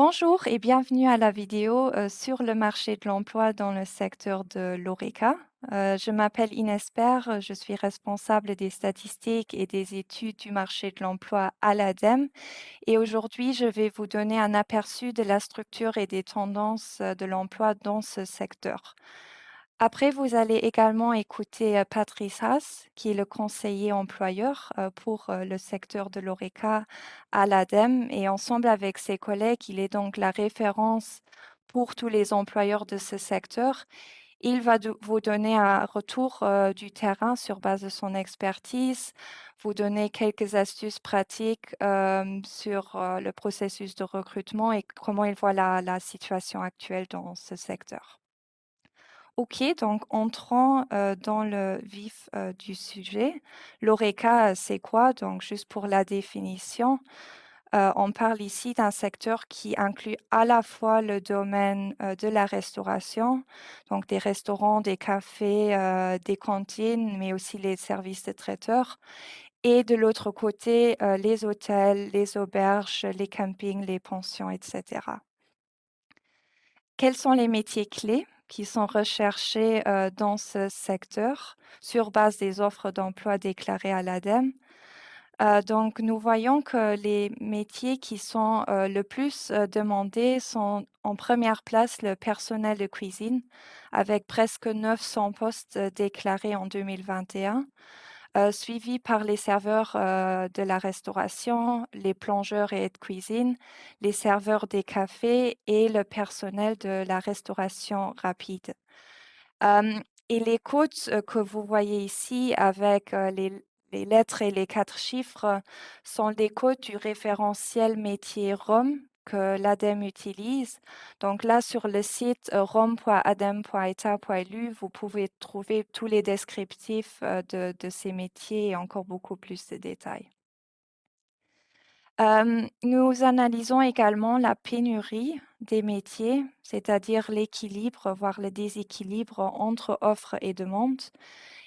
Bonjour et bienvenue à la vidéo sur le marché de l'emploi dans le secteur de l'ORECA. Je m'appelle Inès Per, je suis responsable des statistiques et des études du marché de l'emploi à l'ADEME et aujourd'hui je vais vous donner un aperçu de la structure et des tendances de l'emploi dans ce secteur. Après, vous allez également écouter Patrice Haas, qui est le conseiller employeur pour le secteur de l'ORECA à l'ADEME. Et ensemble avec ses collègues, il est donc la référence pour tous les employeurs de ce secteur. Il va vous donner un retour du terrain sur base de son expertise, vous donner quelques astuces pratiques sur le processus de recrutement et comment il voit la situation actuelle dans ce secteur. OK, donc entrons, dans le vif, du sujet. L'horeca, c'est quoi? Donc juste pour la définition, on parle ici d'un secteur qui inclut à la fois le domaine, de la restauration, donc des restaurants, des cafés, des cantines, mais aussi les services de traiteurs et de l'autre côté, les hôtels, les auberges, les campings, les pensions et cetera. Quels sont les métiers clés qui sont recherchés, dans ce secteur sur base des offres d'emploi déclarées à l'ADEME? Donc nous voyons que les métiers qui sont, le plus, demandés sont en première place le personnel de cuisine avec presque 900 postes, déclarés en 2021, suivi par les serveurs, de la restauration, les plongeurs et aides-cuisine, les serveurs des cafés et le personnel de la restauration rapide. Hem et les codes, que vous voyez ici avec, les lettres et les 4 chiffres, sont les codes du référentiel métier Rome que l'ADEME utilise. Donc là, sur le site, rome.ademe.eta.lu, vous pouvez trouver tous les descriptifs, de ces métiers et encore beaucoup plus de détails. Nous analysons également la pénurie des métiers, c'est-à-dire l'équilibre, voire le déséquilibre entre offre et demande.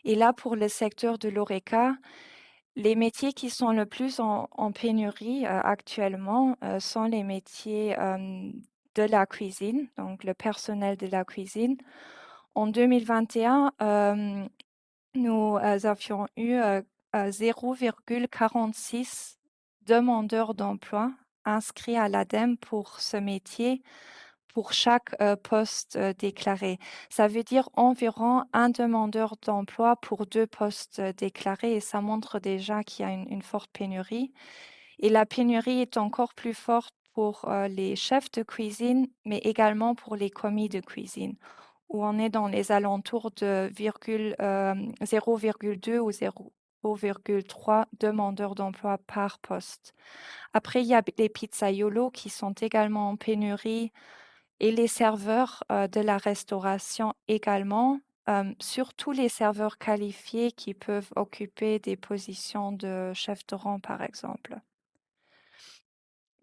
Et là, pour le secteur de l'horeca, les métiers qui sont le plus en pénurie, actuellement, sont les métiers, de la cuisine, donc le personnel de la cuisine. En 2021, nous, avions eu, 0,46 demandeurs d'emploi inscrits à l'ADEME pour ce métier, pour chaque, poste, déclaré. Ça veut dire environ un demandeur d'emploi pour 2 postes, déclarés et ça montre déjà qu'il y a une forte pénurie et la pénurie est encore plus forte pour, les chefs de cuisine, mais également pour les commis de cuisine où on est dans les alentours de 0,2 ou 0,3 demandeurs d'emploi par poste. Après, il y a les pizzaiolos qui sont également en pénurie et les serveurs, de la restauration également, surtout les serveurs qualifiés qui peuvent occuper des positions de chef de rang, par exemple.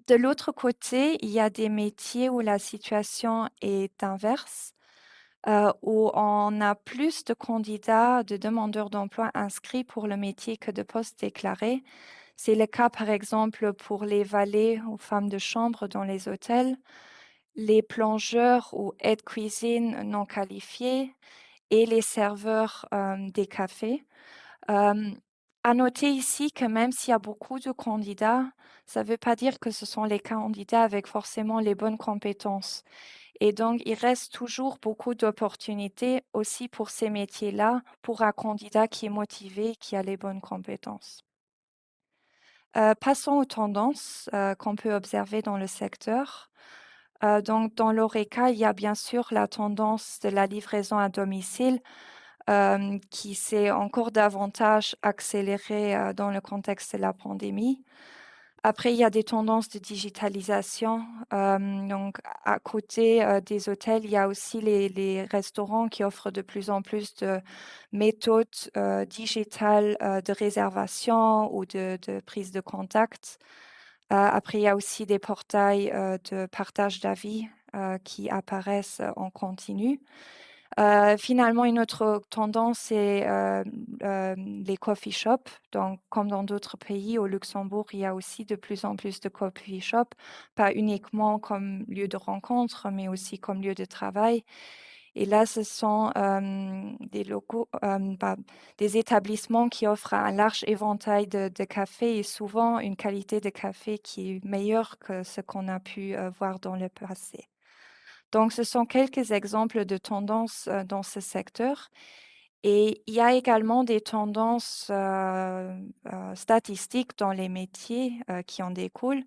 De l'autre côté, il y a des métiers où la situation est inverse. Où on a plus de candidats, de demandeurs d'emploi inscrits pour le métier que de postes déclarés. C'est le cas, par exemple, pour les valets ou femmes de chambre dans les hôtels, les plongeurs ou aides-cuisine non qualifiés et les serveurs, des cafés. Hem, à noter ici que même s'il y a beaucoup de candidats, ça ne veut pas dire que ce sont les candidats avec forcément les bonnes compétences. Et donc, il reste toujours beaucoup d'opportunités aussi pour ces métiers-là, pour un candidat qui est motivé, qui a les bonnes compétences. Passons aux tendances, qu'on peut observer dans le secteur. Donc dans l'horeca, il y a bien sûr la tendance de la livraison à domicile, qui s'est encore davantage accélérée, dans le contexte de la pandémie. Après, il y a des tendances de digitalisation, donc à côté, des hôtels, il y a aussi les restaurants qui offrent de plus en plus de méthodes, digitales, de réservation ou de prise de contact. Après, il y a aussi des portails, de partage d'avis, qui apparaissent, en continu. Finalement, une autre tendance, c'est, les coffee shops. Donc comme dans d'autres pays, au Luxembourg, il y a aussi de plus en plus de coffee shops, pas uniquement comme lieu de rencontre, mais aussi comme lieu de travail. Et là, ce sont, des locaux, des établissements qui offrent un large éventail de cafés et souvent une qualité de café qui est meilleure que ce qu'on a pu, voir dans le passé. Donc ce sont quelques exemples de tendances, dans ce secteur et il y a également des tendances, statistiques dans les métiers, qui en découlent.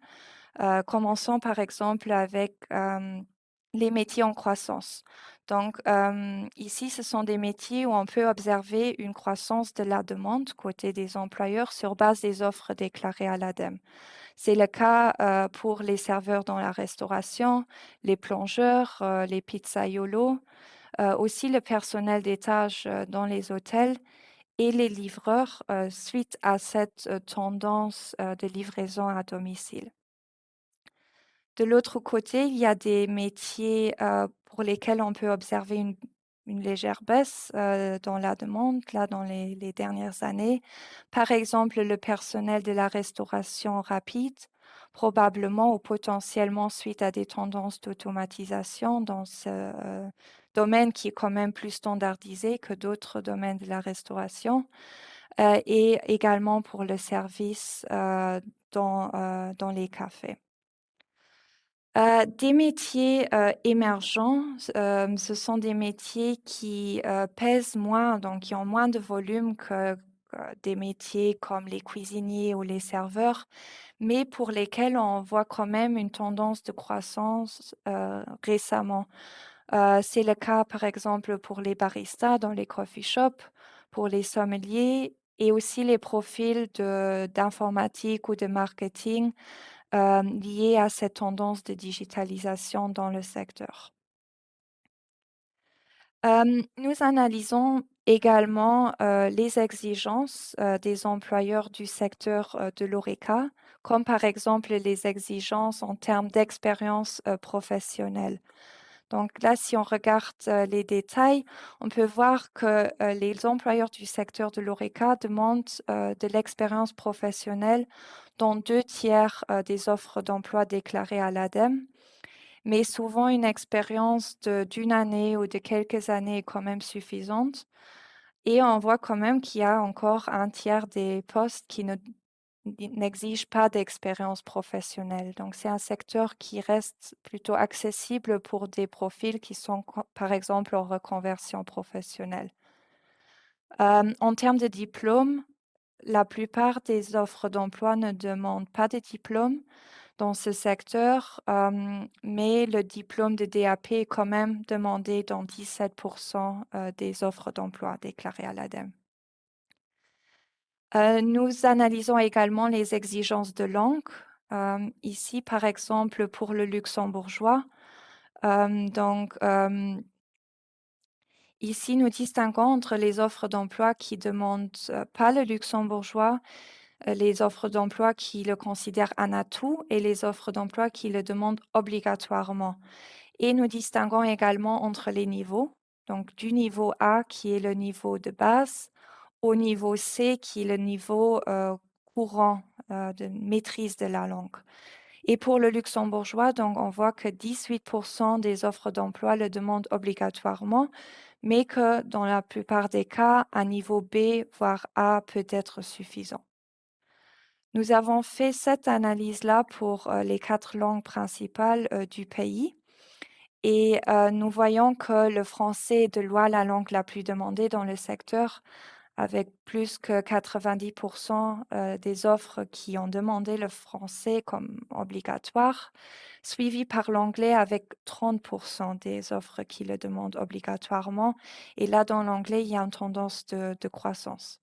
Commençons par exemple avec, les métiers en croissance. Donc, ici, ce sont des métiers où on peut observer une croissance de la demande côté des employeurs sur base des offres déclarées à l'ADEME. C'est le cas, pour les serveurs dans la restauration, les plongeurs, les pizzaiolos, aussi le personnel d'étage, dans les hôtels et les livreurs, suite à cette, tendance, de livraison à domicile. De l'autre côté, il y a des métiers, pour lesquels on peut observer une légère baisse, dans la demande, là, dans les dernières années. Par exemple, le personnel de la restauration rapide, probablement ou potentiellement suite à des tendances d'automatisation dans ce, domaine qui est quand même plus standardisé que d'autres domaines de la restauration, et également pour le service, dans les cafés. Des métiers, émergents, ce sont des métiers qui, pèsent moins, donc qui ont moins de volume que des métiers comme les cuisiniers ou les serveurs, mais pour lesquels on voit quand même une tendance de croissance, récemment. C'est le cas, par exemple, pour les baristas dans les coffee shops, pour les sommeliers et aussi les profils d'informatique ou de marketing, liées à cette tendance de digitalisation dans le secteur. Nous analysons également, les exigences, des employeurs du secteur, de l'horeca, comme par exemple les exigences en termes d'expérience, professionnelle. Donc là, si on regarde, les détails, on peut voir que, les employeurs du secteur de l'horeca demandent, de l'expérience professionnelle dans 2/3, des offres d'emploi déclarées à l'ADEME, mais souvent une expérience d'une année ou de quelques années est quand même suffisante et on voit quand même qu'il y a encore un tiers des postes qui n'exigent pas d'expérience professionnelle. Donc c'est un secteur qui reste plutôt accessible pour des profils qui sont par exemple en reconversion professionnelle. En termes de diplôme, la plupart des offres d'emploi ne demandent pas de diplôme dans ce secteur, mais le diplôme de DAP est quand même demandé dans 17 des offres d'emploi déclarées à l'ADEME. Nous analysons également les exigences de langue. Ici, par exemple, pour le luxembourgeois, donc ici, nous distinguons entre les offres d'emploi qui demandent, pas le luxembourgeois, les offres d'emploi qui le considèrent un atout et les offres d'emploi qui le demandent obligatoirement. Et nous distinguons également entre les niveaux, donc du niveau A qui est le niveau de base, au niveau C qui est le niveau, courant, de maîtrise de la langue. Et pour le luxembourgeois, donc on voit que 18 des offres d'emploi le demandent obligatoirement, mais que dans la plupart des cas, un niveau B, voire A peut être suffisant. Nous avons fait cette analyse-là pour, les 4 langues principales, du pays et nous voyons que le français est de loin la langue la plus demandée dans le secteur, avec plus que 90 des offres qui ont demandé le français comme obligatoire, suivi par l'anglais avec 30 des offres qui le demandent obligatoirement. Et là, dans l'anglais, il y a une tendance de croissance.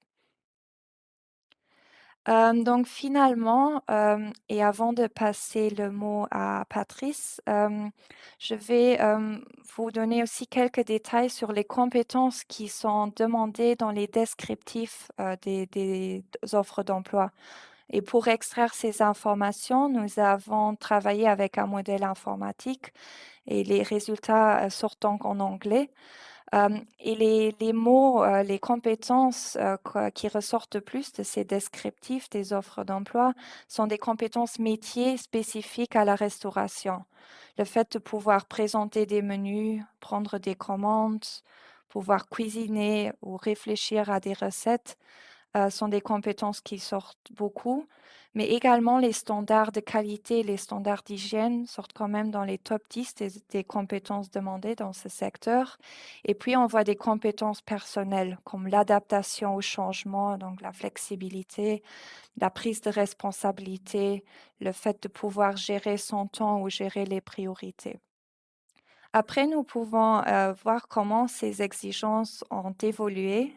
Donc finalement, et avant de passer le mot à Patrice, je vais, vous donner aussi quelques détails sur les compétences qui sont demandées dans les descriptifs, des offres d'emploi et pour extraire ces informations, nous avons travaillé avec un modèle informatique et les résultats, sortent donc en anglais. Et les mots, les compétences, quoi qui ressortent le plus de ces descriptifs des offres d'emploi sont des compétences métiers spécifiques à la restauration. Le fait de pouvoir présenter des menus, prendre des commandes, pouvoir cuisiner ou réfléchir à des recettes, sont des compétences qui sortent beaucoup, mais également les standards de qualité, les standards d'hygiène sortent quand même dans les top 10 des compétences demandées dans ce secteur. Et puis, on voit des compétences personnelles comme l'adaptation au changement, donc la flexibilité, la prise de responsabilité, le fait de pouvoir gérer son temps ou gérer les priorités. Après, nous pouvons voir comment ces exigences ont évolué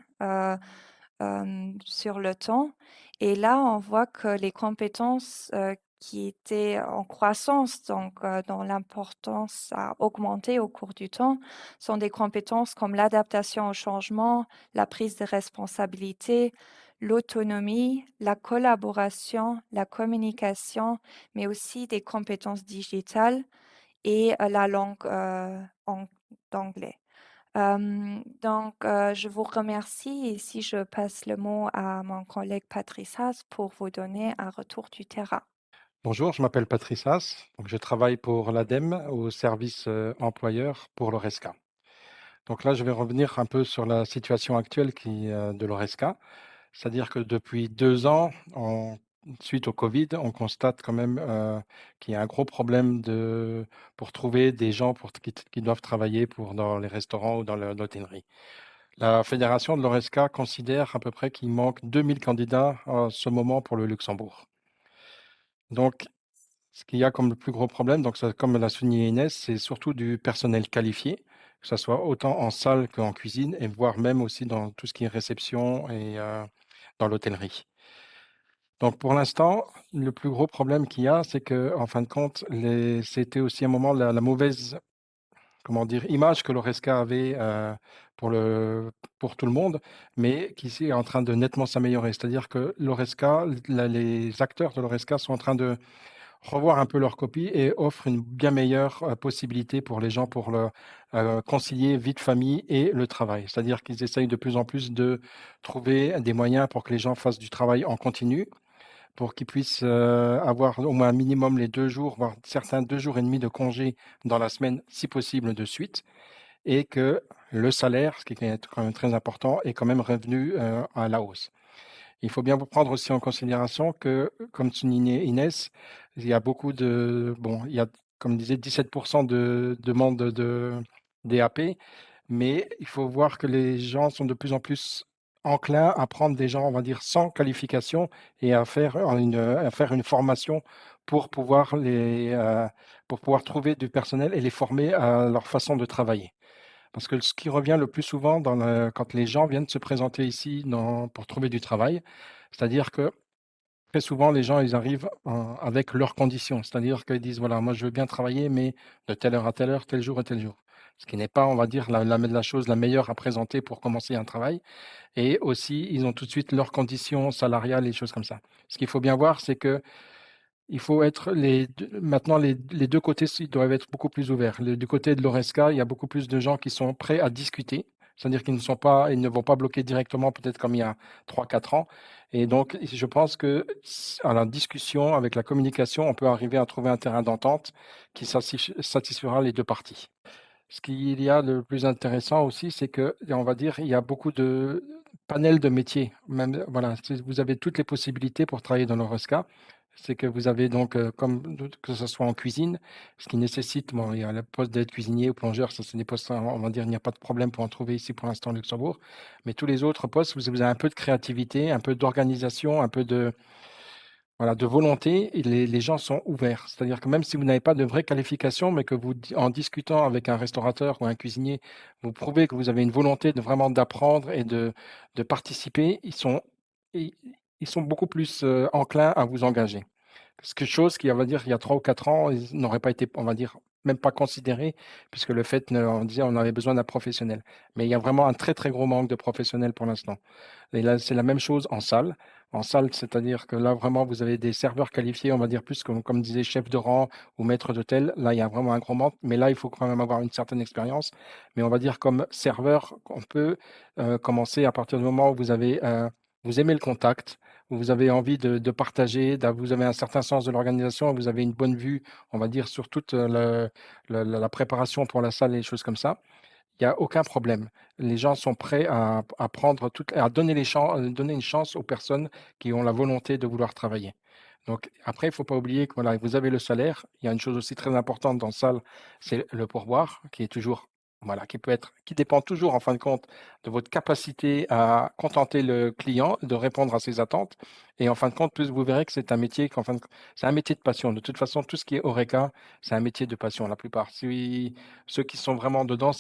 sur le temps. Et là, on voit que les compétences qui étaient en croissance, donc dont l'importance a augmenté au cours du temps, sont des compétences comme l'adaptation au changement, la prise de responsabilité, l'autonomie, la collaboration, la communication, mais aussi des compétences digitales et la langue d'anglais. Je vous remercie et si je passe le mot à mon collègue Patrice Haas pour vous donner un retour du terrain. Bonjour, je m'appelle Patrice Haas, donc je travaille pour l'ADEME au service employeur pour l'ORESCA. Donc là, je vais revenir un peu sur la situation actuelle de l'ORESCA, c'est-à-dire que depuis 2 ans, suite au Covid, on constate quand même qu'il y a un gros problème pour trouver des gens qui doivent travailler dans les restaurants ou dans l'hôtellerie. La fédération de l'ORESCA considère à peu près qu'il manque 2000 candidats en ce moment pour le Luxembourg. Donc, ce qu'il y a comme le plus gros problème, donc ça, comme l'a souligné Inès, c'est surtout du personnel qualifié, que ça soit autant en salle qu'en cuisine et voire même aussi dans tout ce qui est réception et dans l'hôtellerie. Donc pour l'instant, le plus gros problème qu'il y a, c'est que en fin de compte, c'était aussi un moment la mauvaise, comment dire, image que l'Oresca avait pour pour tout le monde, mais qui est en train de nettement s'améliorer. C'est-à-dire que l'Oresca, les acteurs de l'Oresca sont en train de revoir un peu leur copie et offre une bien meilleure possibilité pour les gens pour concilier vie de famille et le travail. C'est-à-dire qu'ils essayent de plus en plus de trouver des moyens pour que les gens fassent du travail en continu, pour qu'ils puissent avoir au moins un minimum les 2 jours, voire certains 2 jours et demi de congé dans la semaine, si possible de suite, et que le salaire, ce qui est quand même très important, est quand même revenu à la hausse. Il faut bien prendre aussi en considération que, comme soulignait Inès, il y a beaucoup il y a, comme disait, 17% de demandes de DAP, mais il faut voir que les gens sont de plus en plus enclins à prendre des gens, on va dire, sans qualification et à faire une formation pour pour pouvoir trouver du personnel et les former à leur façon de travailler. Parce que ce qui revient le plus souvent quand les gens viennent se présenter ici pour trouver du travail, c'est-à-dire que très souvent les gens, ils arrivent avec leurs conditions. C'est-à-dire qu'ils disent, voilà, moi je veux bien travailler, mais de telle heure à telle heure, tel jour et tel jour. Ce qui n'est pas, on va dire, la chose la meilleure à présenter pour commencer un travail. Et aussi, ils ont tout de suite leurs conditions salariales et choses comme ça. Ce qu'il faut bien voir, c'est que il faut être maintenant les 2 côtés doivent être beaucoup plus ouverts. Du côté de l'ORESCA, il y a beaucoup plus de gens qui sont prêts à discuter, c'est-à-dire qu'ils ne vont pas bloquer directement peut-être comme il y a 3 4 ans et donc je pense que à la discussion, avec la communication, on peut arriver à trouver un terrain d'entente qui satisfera les 2 parties. Ce qu'il y a de plus intéressant aussi, c'est que, on va dire, il y a beaucoup de panels de métiers. Même, voilà, vous avez toutes les possibilités pour travailler dans l'Horosca. C'est que vous avez donc, que ce soit en cuisine, ce qui nécessite, bon, il y a le poste d'être cuisinier ou plongeur, ça c'est des postes, on va dire, il n'y a pas de problème pour en trouver ici pour l'instant au Luxembourg. Mais tous les autres postes, vous avez un peu de créativité, un peu d'organisation, un peu voilà, de volonté et les gens sont ouverts. C'est-à-dire que même si vous n'avez pas de vraie qualification, mais que en discutant avec un restaurateur ou un cuisinier, vous prouvez que vous avez une volonté de vraiment d'apprendre et de participer, ils ils sont beaucoup plus enclins à vous engager. C'est quelque chose qui, on va dire, il y a 3 ou 4 ans, ils n'auraient pas été, on va dire, même pas considéré, puisque on disait on avait besoin d'un professionnel. Mais il y a vraiment un très, très gros manque de professionnels pour l'instant. Et là, c'est la même chose en salle. en salle, c'est-à-dire que là, vraiment, vous avez des serveurs qualifiés, on va dire plus comme disait chef de rang ou maître d'hôtel. Là, il y a vraiment un gros manque, mais là, il faut quand même avoir une certaine expérience. Mais on va dire comme serveur, on peut commencer à partir du moment où vous aimez le contact, où vous avez envie de partager, vous avez un certain sens de l'organisation, vous avez une bonne vue, on va dire, sur toute la préparation pour la salle et les choses comme ça. Il y a aucun problème. Les gens sont prêts à prendre à donner donner une chance aux personnes qui ont la volonté de vouloir travailler. Donc après, il faut pas oublier que voilà, vous avez le salaire. Il y a une chose aussi très importante dans salle, c'est le pourboire qui est toujours voilà, qui dépend toujours en fin de compte de votre capacité à contenter le client, de répondre à ses attentes. Et en fin de compte, plus vous verrez que c'est un métier c'est un métier de passion. De toute façon, tout ce qui est Horeca, c'est un métier de passion la plupart. Ceux qui sont vraiment dedans,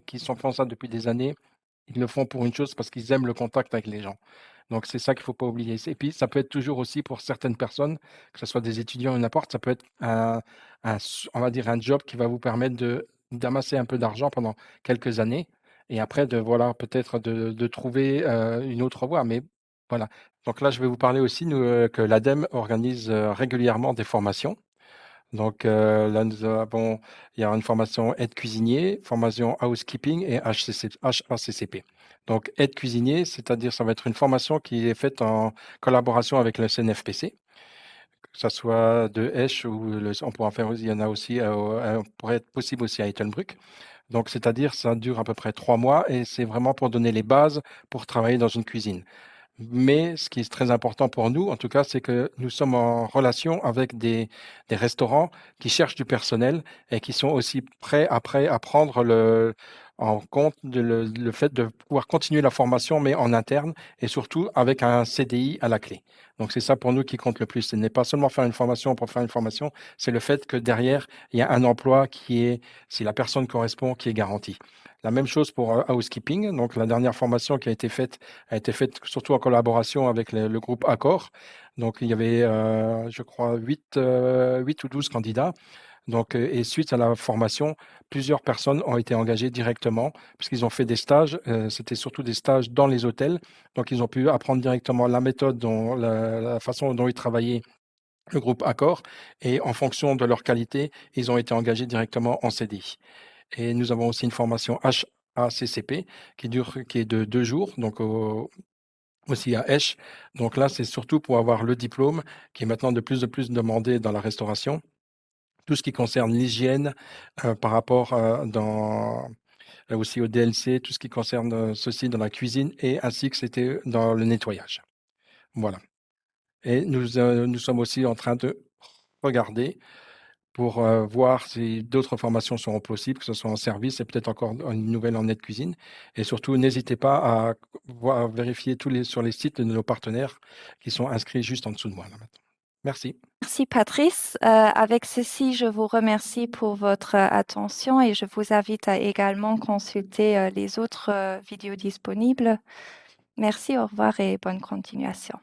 qui sont font ça depuis des années, ils le font pour une chose, parce qu'ils aiment le contact avec les gens. Donc c'est ça qu'il faut pas oublier. Et puis ça peut être toujours aussi pour certaines personnes, que ce soit des étudiants ou n'importe, ça peut être on va dire un job qui va vous permettre d'amasser un peu d'argent pendant quelques années et après voilà, peut-être de trouver, une autre voie. Mais voilà. Donc là, je vais vous parler aussi, que l'ADEME organise, régulièrement des formations. Donc, là, il y a une formation aide cuisinier, formation housekeeping et HACCP. Donc, aide cuisinier, c'est-à-dire ça va être une formation qui est faite en collaboration avec le CNFPC, que ça soit de Esch ou on pourra en faire, il y en a aussi, pourrait être possible aussi à Ettenbruck. Donc, c'est-à-dire, ça dure à peu près 3 mois et c'est vraiment pour donner les bases pour travailler dans une cuisine. Mais ce qui est très important pour nous, en tout cas, c'est que nous sommes en relation avec des restaurants qui cherchent du personnel et qui sont aussi prêts après à prendre en compte le fait de pouvoir continuer la formation, mais en interne et surtout avec un CDI à la clé. Donc, c'est ça pour nous qui compte le plus. Ce n'est pas seulement faire une formation pour faire une formation, c'est le fait que derrière, il y a un emploi si la personne correspond, qui est garanti. La même chose pour housekeeping. Donc, la dernière formation qui a été faite surtout en collaboration avec le groupe Accor. Donc, il y avait, je crois, 8 ou 12 candidats. Donc, et suite à la formation, plusieurs personnes ont été engagées directement puisqu'ils ont fait des stages. C'était surtout des stages dans les hôtels. Donc, ils ont pu apprendre directement la méthode, la façon dont ils travaillaient, le groupe Accor. Et en fonction de leur qualité, ils ont été engagés directement en CDI. Et nous avons aussi une formation HACCP qui est de 2 jours, donc aussi à Esch. Donc là, c'est surtout pour avoir le diplôme qui est maintenant de plus en plus demandé dans la restauration. Tout ce qui concerne l'hygiène, par rapport, aussi au DLC, tout ce qui concerne, ceci dans la cuisine et ainsi que c'était dans le nettoyage. Voilà. Et nous sommes aussi en train de regarder pour, voir si d'autres formations seront possibles, que ce soit en service et peut-être encore une nouvelle en aide-cuisine. Et surtout, n'hésitez pas à vérifier sur les sites de nos partenaires qui sont inscrits juste en dessous de moi, là, maintenant. Merci. Merci Patrice. Avec ceci, je vous remercie pour votre attention et je vous invite à également consulter les autres vidéos disponibles. Merci, au revoir et bonne continuation.